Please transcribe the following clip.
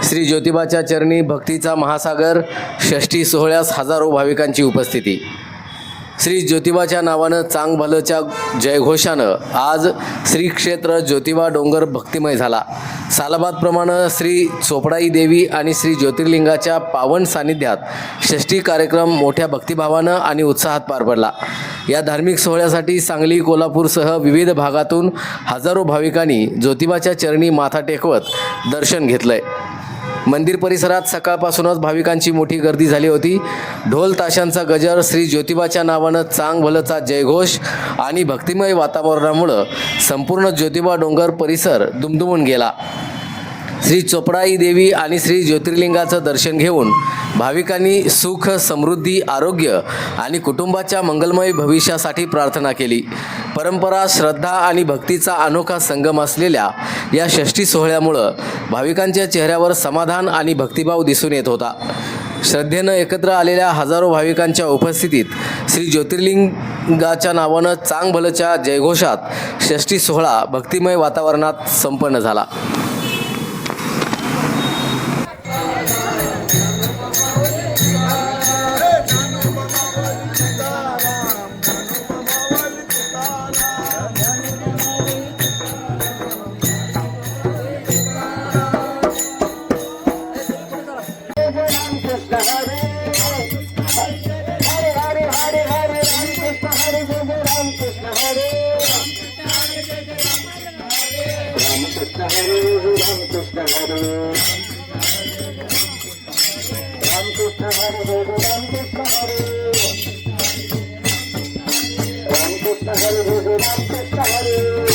श्री ज्योतिबाच्या चरणी भक्तीचा महासागर षष्ठी सोहळ्यास हजारो भाविकांची उपस्थिती। श्री ज्योतिबाच्या नावानं चांग भलच्या जयघोषानं आज श्री क्षेत्र ज्योतिबा डोंगर भक्तिमय झाला। सालाबादप्रमाणे श्री चोपडाई देवी आणि श्री ज्योतिर्लिंगाच्या पावन सानिध्यात षष्ठी कार्यक्रम मोठ्या भक्तिभावानं आणि उत्साहात पार पडला। या धार्मिक सोहळ्यासाठी सांगली, कोल्हापूरसह विविध भागातून हजारो भाविकांनी ज्योतिबाच्या चरणी माथा टेकवत दर्शन घेतलंय। मंदिर परिसरात सकाळपासूनच भाविकांची मोठी गर्दी झाली होती। ढोल ताशांचा गजर, श्री ज्योतिबाच्या नावानं चांग भलचा जयघोष आणि भक्तिमय वातावरणामुळे संपूर्ण ज्योतिबा डोंगर परिसर दुमदुमून गेला। श्री चोपडाई देवी आणि श्री ज्योतिर्लिंगाचं दर्शन घेऊन भाविकांनी सुख, समृद्धी, आरोग्य आणि कुटुंबाच्या मंगलमय भविष्यासाठी प्रार्थना केली। परंपरा, श्रद्धा आणि भक्तीचा अनोखा संगम असलेल्या या षष्ठी सोहळ्यामुळं भाविकांच्या चेहऱ्यावर समाधान आणि भक्तिभाव दिसून येत होता। श्रद्धेनं एकत्र आलेल्या हजारो भाविकांच्या उपस्थितीत श्री ज्योतिर्लिंगाच्या नावानं चांग भलच्या जयघोषात षष्ठी सोहळा भक्तिमय वातावरणात संपन्न झाला। Hare